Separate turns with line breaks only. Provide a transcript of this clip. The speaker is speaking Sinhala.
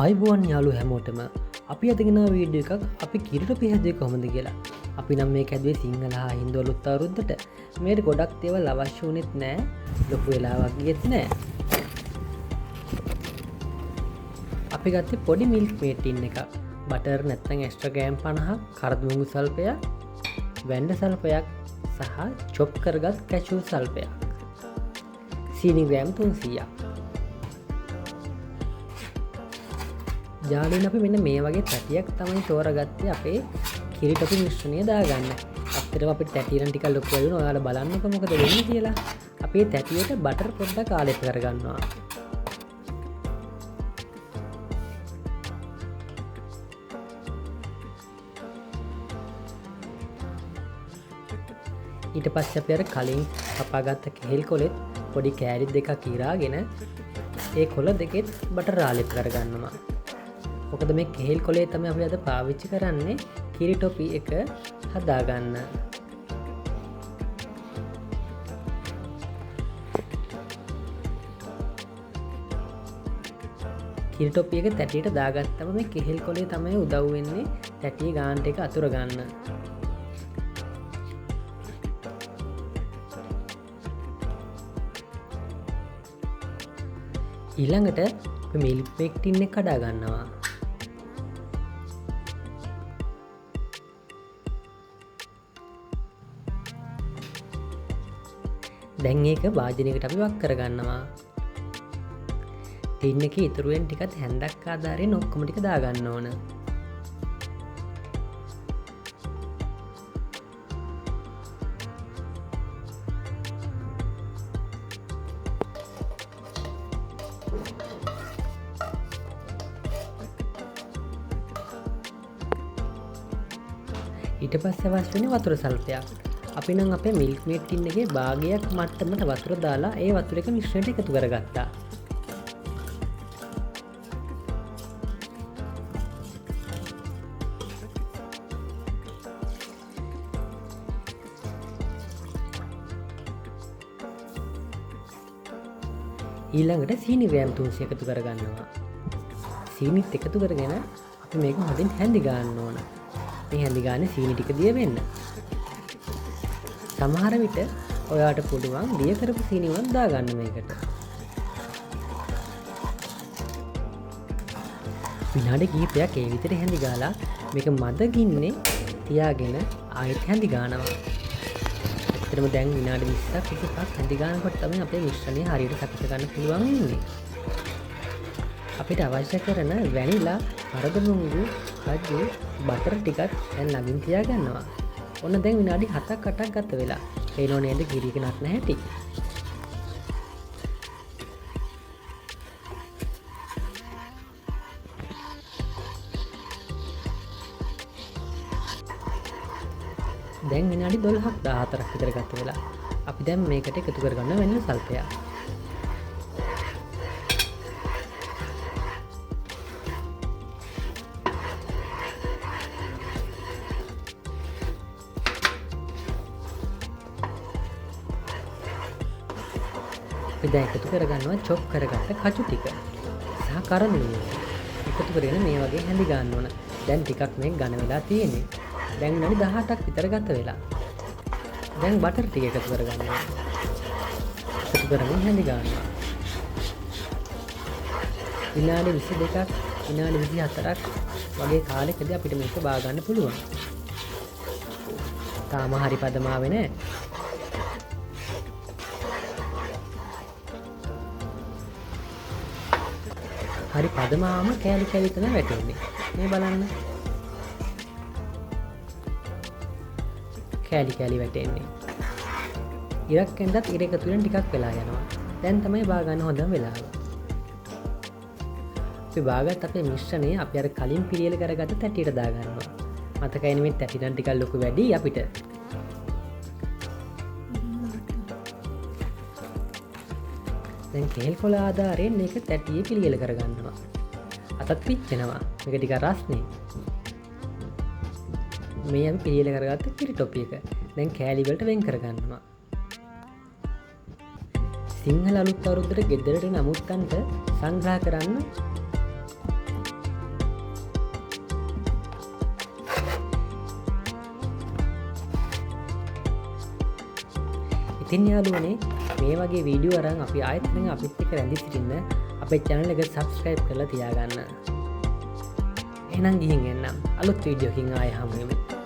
අයිබෝන් යාලු හැමෝටම අපි අදගෙන වීඩිය එකක් අපි කිරිට පිහදේ කොමද කියලා අපි නම් මේ ඇදවේ සිංහලහා හින්දු අලුත් අවුරුද්දට මේට ගොඩක් දේවල් අවශ්‍ය වනෙත් නෑ ලොකු වෙලාවක් ගෙත් නෑ අපි ගත්තේ පොඩි මිල්ක් මේටින් එක බටර් නැත්තං ඇස්ට්‍රගෑම් 50 කරදමුගු සල්පයක් වැන්ඩ සල්පයක් සහ චොප් කරගත් කැචූ සල්පයක් සීනිග්‍රෑම් 300ක් ජාලීන් අපි මෙන්න මේ වගේ තැටියක් තමයි තෝරගත්තේ අපේ කිරිටපි මිශ්‍රණය දාගන්න අත්තරම අපි තැටියන ටික ලොකු වෙන ඔයාලා බලන්නකො මොකද වෙන්නේ කියලා අපේ තැටියට බටර් පොඩ්ඩක් ආලේප කරගන්නවා ඊට පස්සේ අපි අර කලින් කපාගත්ත කෙහෙල් කොලෙත් පොඩි කෑලි දෙකක් ඉරාගෙන ඒ කොළ දෙකෙත් බටර් ආලේප කරගන්නවා මොකද මේ කෙහෙල් කොලේ තමයි අපි අද පාවිච්චි කරන්නේ කිරි ටොපි එක හදාගන්න. කිරි ටොපි එක තැටියට දාගත්තම මේ කෙහෙල් කොලේ තමයි උදව් වෙන්නේ තැටියේ ගානට එක අතුර ගන්න. ඊළඟට මිල්ක් මේක් ටින් එක කඩා ගන්නවා. දැන් ඒක වාජනයකට අපි වක් කරගන්නවා ටින් එක ඉතුරුවෙන් ටිකත් හැන්දක් ආධාරයෙන් ඔක්කොම ටික දාගන්න ඕන ඊට පස්සේ අවශ්‍ය වෙන්නේ වතුර සල්පයක් අපි නම් අපේ මිල්ක් මේට් ටින් එකේ භාගයක් මට්ටමට වතුර දාලා ඒ වතුර එක මිශ්‍රණයට එකතු කරගත්තා. ඊළඟට සීනි ග්‍රෑම් 300 එකතු කරගන්නවා. සීනිත් එකතු කරගෙන අපි මේක හොඳින් හැඳි ගන්න ඕන. මේ හැඳි ගානේ සීනි ටික දිය වෙන්න. සමහර විට ඔයාට පුළුවන් දිය කරපු සීනිවත් දාගන්න මේකට. විනාඩි කිහිපයක් ඒ විතර හැඳි ගාලා මේක මද ගින්නේ තියාගෙන ආයෙත් හැඳි ගන්නවා. ඇත්තටම දැන් විනාඩි 20ක් 25ක් හැඳි ගන්නකොට තමයි අපේ මිශ්‍රණය හරියට සකස ගන්න පුළුවන් වෙන්නේ. අපිට අවශ්‍ය කරන වැනිලා, කරදමුංගු, කජු, බටර් ටිකත් දැන් ළඟින් තියාගන්නවා. ඔන්න දැන් විනාඩි 7ක් 8ක් ගත වෙලා. පේනෝ නේද කිරි එක නටන හැටි. දැන් විනාඩි 12ක් 14ක් විතර ගත වෙලා. අපි දැන් මේකට එකතු කරගන්න වෙන සල්පයක්. දැන් එකතු කරගන්නවා චොප් කරගත්ත කජු ටික සහ කරදමුංගු එකතු කරගෙන මේ වගේ හැඳි ගන්න ඕන. දැන් ටිකක් මේක ඝන වෙලා තියෙන්නේ. දැන් විනාඩි 18ක් විතර ගත වෙලා. දැන් බටර් ටික එකතු කරගන්නවා. එකතු කරගෙන හැඳි ගන්නවා. විනාඩි 22ක් විනාඩි 24ක් වගේ කාලෙකදී අපිට මේක බා ගන්න පුළුවන්. තාම හරි පදමාවේ නැහැ. හරි පදමාම කෑලි කෑලි තමයි වැටෙන්නේ. මේ බලන්න. කෑලි කෑලි වැටෙන්නේ. ඉරක් ඇඳත් ඉර එකතු වෙන ටිකක් වෙලා යනවා. දැන් තමයි බා ගන්න හොඳම වෙලාව. අපි බාගත් අපේ මිශ්‍රණය අපි අර කලින් පිළියෙල කරගත්ත තැටියට දා ගන්නවා. මතකයිනේ මේ තැටි නම් ටිකක් ලොකු වැඩි අපිට. දැන් කෙහෙල් කොළ ආධාරයෙන් මේක තැටියේ පිළියෙල කරගන්නවා. අතත් පිච්චෙනවා. මේක ටික රස්නේ. මේ අපි පිළියෙල කරගත්ත කිරි ටොපි එක. දැන් කෑලි වලට වෙන් කරගන්නවා. සිංහල අලුත් අවුරුද්දට ගෙදරට නමුත්තන්ට සංග්‍රහ කරන්න ඉතින් යාළුවනේ මේ වගේ වීඩියෝ අරන් අපි ආයතන අපිත් එක්ක රැඳී සිටින්න අපේ channel එක subscribe කරලා තියාගන්න. එහෙනම් ගිහින් එන්නම් අලුත් වීඩියෝකින් ආයෙ හමු වෙමු.